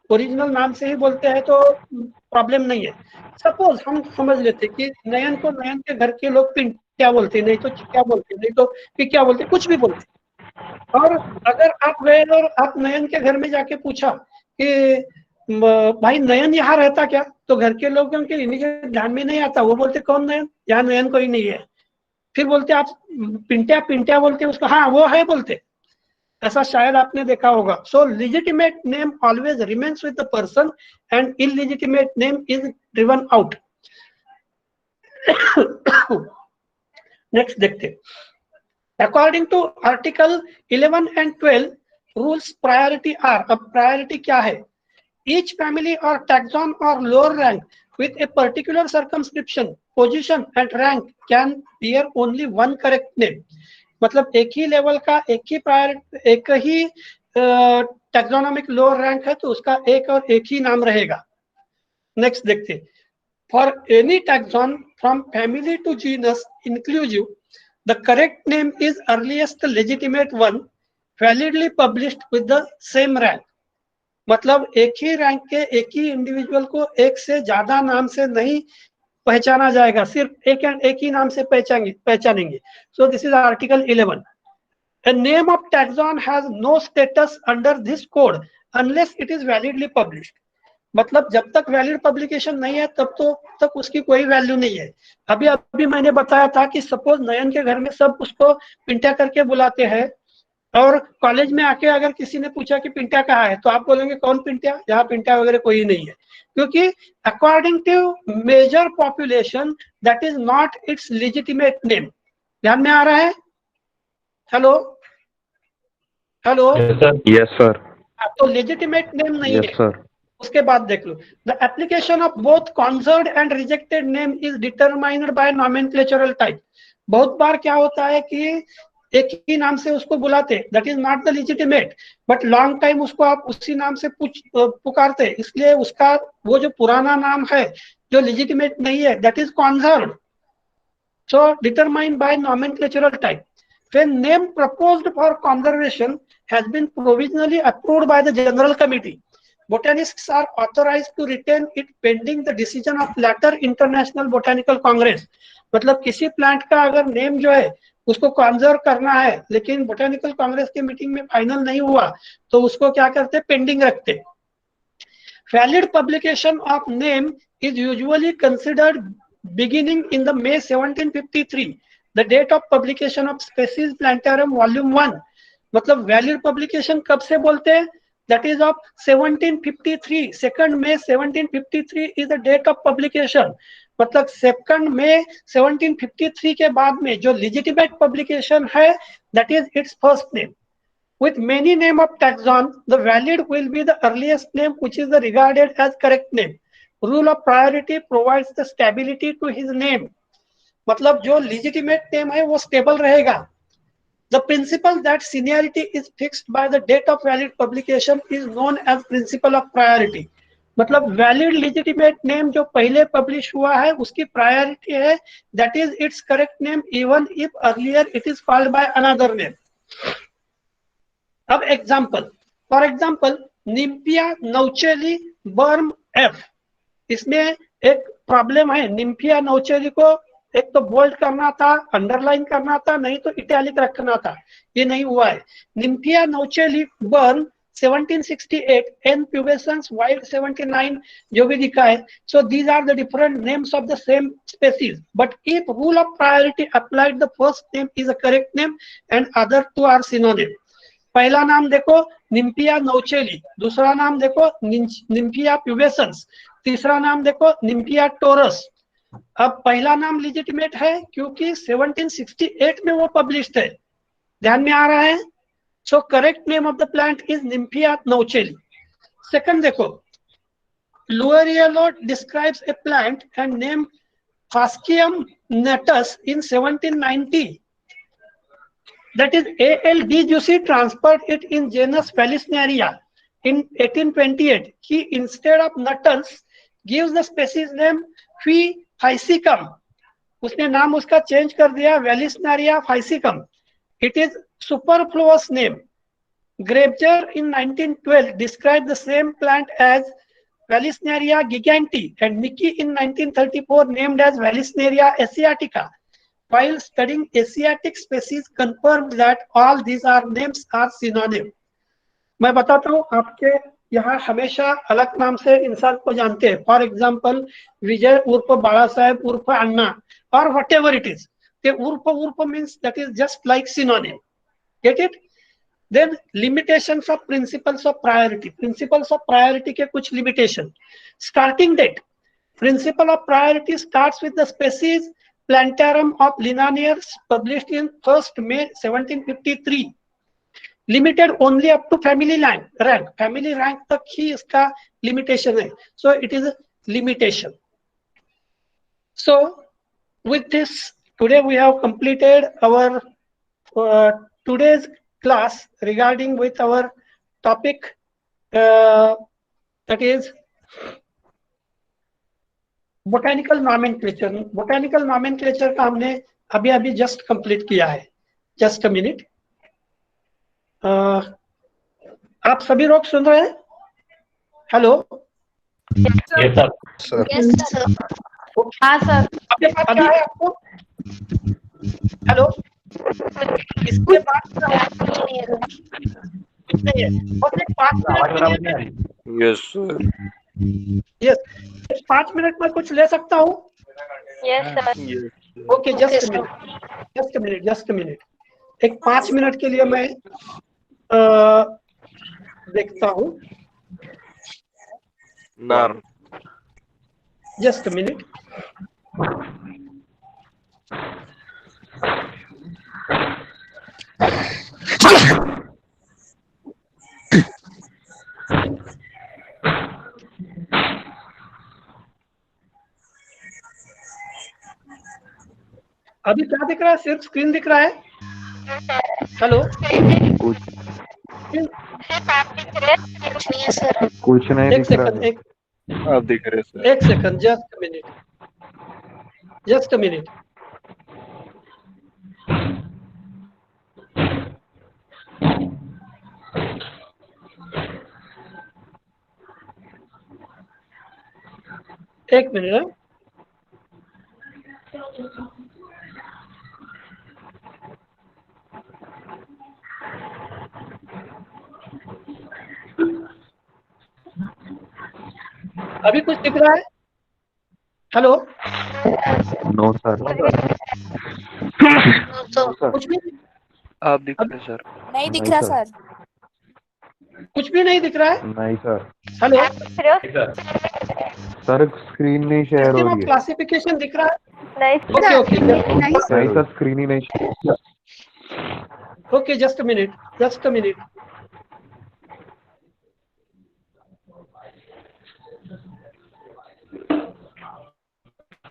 ओरिजिनल नाम से ही बोलते हैं तो प्रॉब्लम नहीं है। सपोज हम समझ लेते कि नयन को नयन के घर के लोग पिंट्या बोलते, नहीं तो चिक्या बोलते, नहीं तो पिक्या बोलते, कुछ भी बोलते। और अगर आप गए और आप नयन के घर में जाके पूछा कि भाई नयन यहाँ रहता क्या, तो घर के लोग उनके इमीडिएट ध्यान में नहीं आता, वो बोलते कौन नयन, यहाँ नयन कोई नहीं है। फिर बोलते आप पिंट्या, पिंट्या बोलते उसको, हाँ वो है बोलते। ऐसा शायद आपने देखा होगा। So legitimate name always remains with the person and illegitimate name is driven out. Next देखते। According to article 11 and 12 rules priority are. अब प्रायोरिटी क्या है? ईच फैमिली और टैक्सॉन और lower rank with a particular circumscription, position and rank can bear only one correct name. मतलब एक ही level का एक ही टैक्सोनॉमिक लोअर रैंक है तो उसका एक और एक ही नाम रहेगा। नेक्स्ट देखते। For any taxon from family to genus inclusive, the correct name is earliest legitimate one validly published with the same rank. मतलब एक ही रैंक के एक ही इंडिविजुअल को एक से ज्यादा नाम से नहीं पहचाना जाएगा, सिर्फ एक ही नाम से पहचानेंगे। So this is article 11। A name of taxon has no status under this code unless it is validly published. मतलब जब तक वैलिड पब्लिकेशन नहीं है तब तक उसकी कोई वैल्यू नहीं है। अभी मैंने बताया था कि सपोज नयन के घर में सब उसको पिंट्या करके बुलाते हैं और कॉलेज में आके अगर किसी ने पूछा कि पिंट्या कहाँ है तो आप बोलेंगे कौन पिंट्या, यहाँ पिंट्या वगैरह कोई नहीं है, क्योंकि according to major population that is not its legitimate name. ध्यान में आ रहा है? Hello, hello, yes sir. तो लेजिटिमेट नेम नहीं यस है। सर। उसके बाद देख लो, the application of both conserved and rejected name is determined by nomenclatural type. बहुत बार क्या होता है कि एक ही नाम से उसको बुलाते, that is not the legitimate, but long time उसको आप उसी नाम से पुकारते, इसलिए उसका वो जो पुराना नाम है जो लेजिटिमेट नहीं है that is conserved. So determined by nomenclatural type. When name proposed for conservation has been provisionally approved by the General Committee, botanists are authorized to retain it pending the decision of latter International Botanical Congress. मतलब किसी plant का अगर name जो है उसको conserve करना है लेकिन बोटेनिकल कांग्रेस की मीटिंग में फाइनल नहीं हुआ तो उसको क्या करते, पेंडिंग रखते। Valid publication of name is usually considered beginning in the May 1753, the date of publication of Species Plantarum Volume 1, मतलब वैलिड पब्लिकेशन कब से बोलते हैं? That is of 1753, 2 May 1753 is the date of publication. मतलब 2 मई 1753 के बाद में जो लेजिटिमेट पब्लिकेशन है that is its first name. With many name of taxon, the valid will be the earliest name which is regarded as correct name. Rule of priority provides the stability to his name. मतलब जो legitimate name है वो stable रहेगा। The principle that seniority is fixed by the date of valid publication is known as principle of priority. मतलब valid legitimate name जो पहले publish हुआ है उसकी priority है, that is its correct name even if earlier it is called by another name. अब example, for example Nymphaea नौचेली बर्म F, इसमें एक प्रॉब्लम है। निम्फिया नौचेली को एक तो बोल्ड करना था, अंडरलाइन करना था, नहीं तो इटैलिक रखना था, ये नहीं हुआ है। निम्फिया नौचेली बर्म 1768 एन प्यूबेसेंस वाइल्ड 79 जो भी लिखा है। So these are the different names of the same species, but if rule of priority applied the first name is a correct name and other two are synonym. पहला नाम देखो Nymphaea नौचेली, दूसरा नाम देखो निम्फिया प्यूबेसेंस, तीसरा नाम देखो निम्फिया टोरस। अब पहला नाम लेजिटिमेट है क्योंकि 1768 में वो पब्लिश्ड है, ध्यान में आ रहा है। सो correct name of the plant is nymphaea nouchali. Second देखो, Loureiro describes a plant and name fascium natus in 1790. That is A.L. de Giusi transferred it in genus Vallisneria in 1828. He instead of Nuttons gives the species name Phaesycum. उसने नाम उसका change कर दिया Vallisneria Phaesycum. It is superfluous name. Graeber in 1912 described the same plant as Vallisneria gigantea and Mickey in 1934 named as Vallisneria asiatica. While studying Asiatic species, confirmed that all these are names are synonym. मैं बताता हूँ, आपके यहाँ हमेशा अलग नाम से इंसान को जानते हैं। फॉर एग्जाम्पल विजय उर्फ बाला साहेब उर्फ अन्ना और वट एवर इट इज, उर्फ means that is just like synonym. Get it? Then limitations of principles of priority. Principles of priority के कुछ limitation. Starting date. Principle of priority starts with the species Plantarum of Linnaeus published in 1st May 1753. Limited only up to family rank. Family rank तक ही इसका limitation है. So it is a limitation. So with this, today we have completed our today's class regarding with our topic that is botanical nomenclature. Botanical nomenclature का हमने अभी अभी just complete किया है। Just a minute, आप सभी लोग सुन रहे हैं? Hello, Yes, sir. हाँ सर। आपके पास क्या है आपको? हेलो, इसके बाद कुछ नहीं है, बस एक 5 मिनट के लिए। Yes sir. यस, 5 मिनट में कुछ ले सकता हूँ? Yes sir. Okay, just a minute, एक 5 मिनट के लिए मैं देखता हूँ। नार जस्ट अ मिनट। अभी क्या दिख रहा है? सिर्फ स्क्रीन दिख रहा है। हेलो, कुछ नहीं है सर। कुछ नहीं एक दिख रहा सेकंड, है। आप दिख रहे सर। एक सेकंड, जस्ट अ मिनट। एक मिनट। अभी कुछ दिख रहा है? हेलो, नो सर, तो कुछ भी? आप दिख रहे सर। नहीं दिख नहीं रहा सर। सर। कुछ भी नहीं दिख रहा है? नहीं सर। हेलो, सर स्क्रीन नहीं शेयर हो सिस्टम रही ऑफ है। क्लासिफिकेशन दिख रहा है? नहीं ओके ओके नहीं सर, स्क्रीन ही नहीं okay, just a minute, just a minute.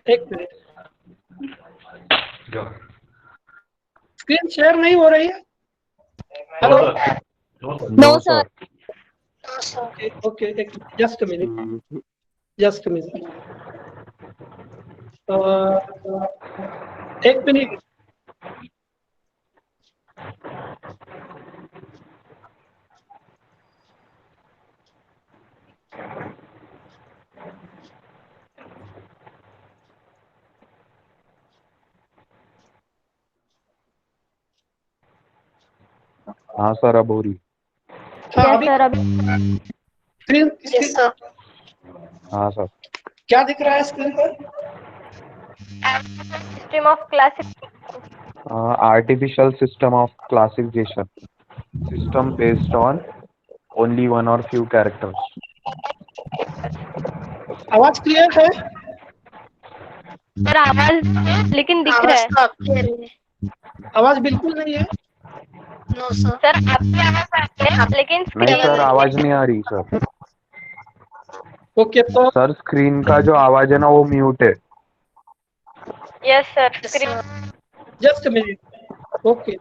एक मिनट, स्क्रीन शेयर नहीं हो रही है। Hello, no sir. Okay okay, just a minute, just a minute, एक मिनट। हाँ सर, अब हो रही। हाँ, यस अभी सर। अभी स्क्रीन हाँ सर। क्या दिख रहा है स्क्रीन पर? System of classification. Artificial system of classification, system based on only one और फ्यू कैरेक्टर्स। आवाज क्लियर है? सर आवाज लेकिन दिख रहा है। आवाज बिल्कुल नहीं है। सर आपकी आवाज आ रही है लेकिन नहीं सर, आवाज नहीं आ रही सर। ओके, तो सर स्क्रीन का जो आवाज है ना वो म्यूट है। Yes sir. Screen just a minute. Okay,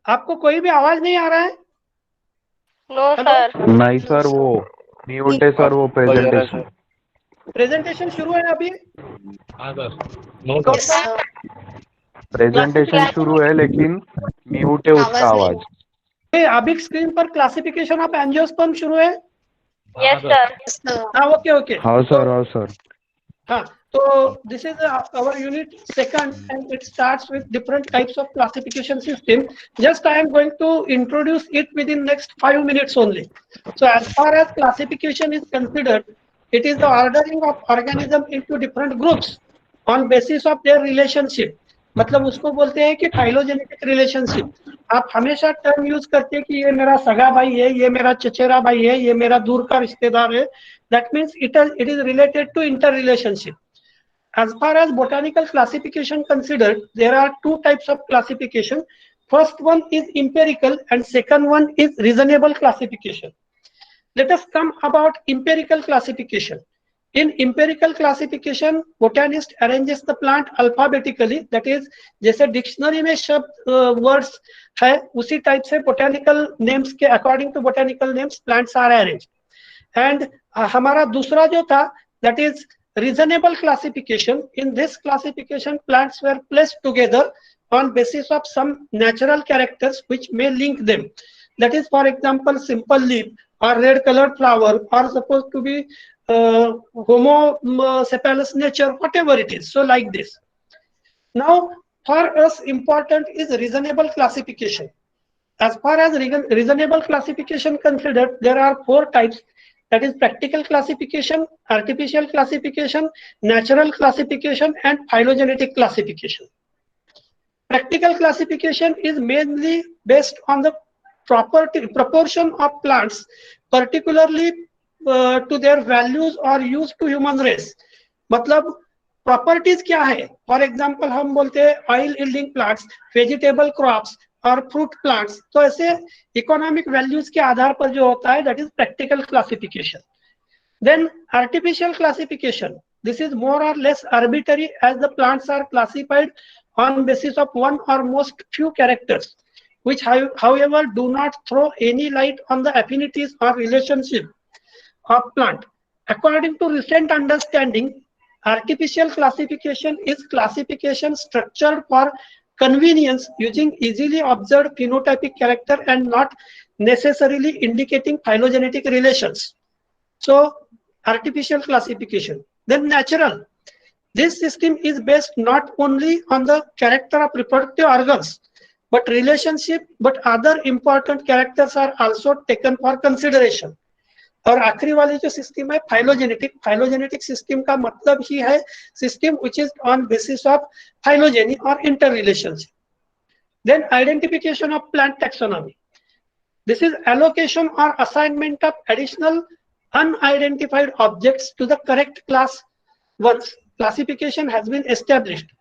आपको कोई भी आवाज नहीं आ रहा है? No hello, sir. नहीं सर, वो म्यूट है सर, वो प्रेजेंटेशन। प्रेजेंटेशन शुरू है अभी? हाँ सर। नो तो सर। प्रेजेंटेशन शुरू है लेकिन म्यूट है उसका आवाज। अभी स्क्रीन पर क्लासिफिकेशन ऑफ एंजियोस्पर्म शुरू है। Yes sir. हाँ, ओके ओके। हाँ सर, हाँ सर। हाँ, तो this is our unit second, and it starts with different types of classification system. Just I am going to introduce it within next 5 minutes only. So as far as classification is considered, it is the ordering of organism into different groups on basis of their relationship. मतलब उसको बोलते हैं कि phylogenetic relationship. आप हमेशा term use करते हैं कि ये मेरा सगा भाई है, ये मेरा चचेरा भाई है, ये मेरा दूर का रिश्तेदार है। That means it is related to interrelationship. As far as botanical classification considered, there are two types of classification. First one is empirical and second one is reasonable classification. Let us come about empirical classification. In empirical classification, botanist arranges the plant alphabetically. That is, जैसे dictionary में शब्द words है उसी type से botanical names के according to botanical names plants are arranged. And हमारा दूसरा जो था, that is reasonable classification. In this classification, plants were placed together on basis of some natural characters which may link them. That is, for example, simple leaf or red colored flower are supposed to be homocephalous nature, whatever it is. So like this. Now, for us important is reasonable classification. As far as reasonable classification considered, there are four types. That is practical classification, artificial classification, natural classification, and phylogenetic classification. Practical classification is mainly based on the proportion of plants, particularly to their values or use to human race. मतलब properties क्या है? For example हम बोलते हैं oil yielding plants, vegetable crops और fruit plants, तो ऐसे economic values के आधार पर जो होता है that is practical classification. Then artificial classification. This is more or less arbitrary as the plants are classified on basis of one or most few characters, which however do not throw any light on the affinities or relationship of plant. According to recent understanding, artificial classification is classification structured for convenience using easily observed phenotypic character and not necessarily indicating phylogenetic relations. So artificial classification. Then natural. This system is based not only on the character of reproductive organs, but other important characters are also taken for consideration. और आखिरी वाली जो system है phylogenetic system का मतलब ही है system which is on basis of phylogeny और interrelationship. Then identification of plant taxonomy. This is allocation और assignment of additional unidentified objects to the correct class once classification has been established.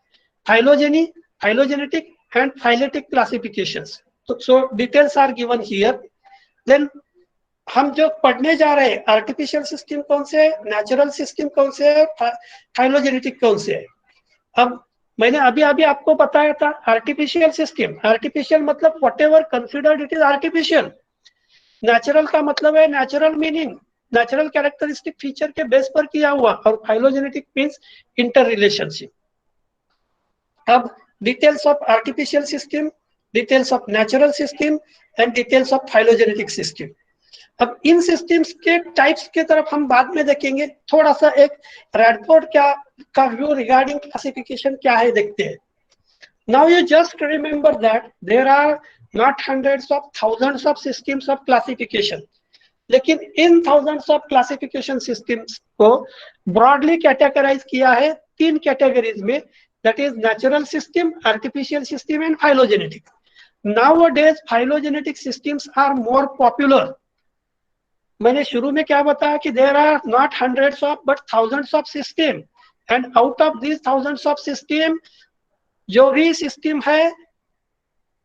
Phylogeny, phylogenetic and phyletic classifications. So details are given here. Then हम जो पढ़ने जा रहे हैं artificial system कौन से है, नेचुरल सिस्टम कौन से है, फाइलोजेनेटिक कौन से है. अब मैंने अभी आपको बताया था आर्टिफिशियल सिस्टम. आर्टिफिशियल मतलब whatever considered it is artificial. Natural का मतलब है natural meaning, natural characteristic feature के बेस पर किया हुआ, और फाइलोजेनेटिक मींस इंटर रिलेशनशिप. अब details of artificial system, details of natural system and details of phylogenetic system. अब इन सिस्टम्स के टाइप्स के तरफ हम बाद में देखेंगे. थोड़ा सा एक रैडफोर्ड का व्यू रिगार्डिंग क्लासिफिकेशन क्या है देखते हैं. Now you just remember that there are not hundreds of thousands of systems of classification, लेकिन इन थाउजेंड्स ऑफ क्लासिफिकेशन सिस्टम्स को ब्रॉडली कैटेगराइज किया है 3 कैटेगरीज में, that is natural system, artificial system and phylogenetic. Nowadays phylogenetic systems are more popular. मैंने शुरू में क्या बताया कि there are not hundreds of but thousands of system, and out of this thousands of system जो भी system है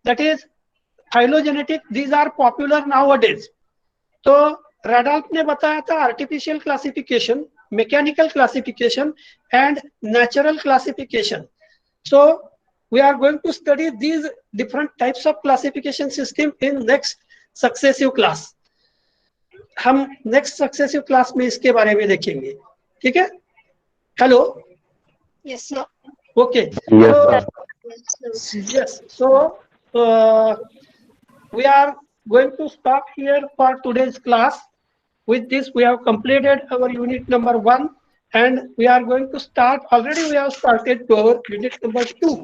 that is phylogenetic, these are popular nowadays. तो रैडॉल्फ ने बताया था artificial classification, mechanical classification and natural classification. So we are going to study these different types of classification system in next successive class. हम next successive class में इसके बारे में देखेंगे. ठीक है? हेलो? Yes, sir. ओके. Yes. So we are going to stop here for today's class. With this, we have completed our unit number 1, and we are going to start. Already we have started to our unit number 2.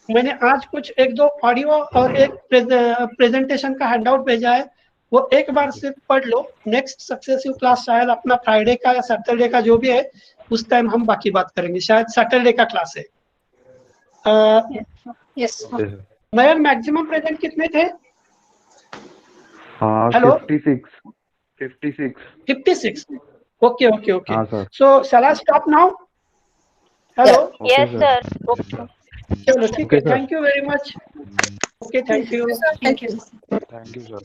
मैंने आज कुछ 1-2 audio और एक presentation का handout भेजा है, वो एक बार सिर्फ पढ़ लो. नेक्स्ट सक्सेसिव क्लास शायद अपना फ्राइडे का या सैटरडे का जो भी है, उस टाइम हम बाकी बात करेंगे. शायद सैटरडे का क्लास है. Yes, sir. नया मैक्सिमम प्रेजेंट कितने थे? Hello? 56. Okay. So shall I stop now? Hello? Yes, sir. Okay. Thank you very much. Okay, thank you. Thank you. Thank you, sir.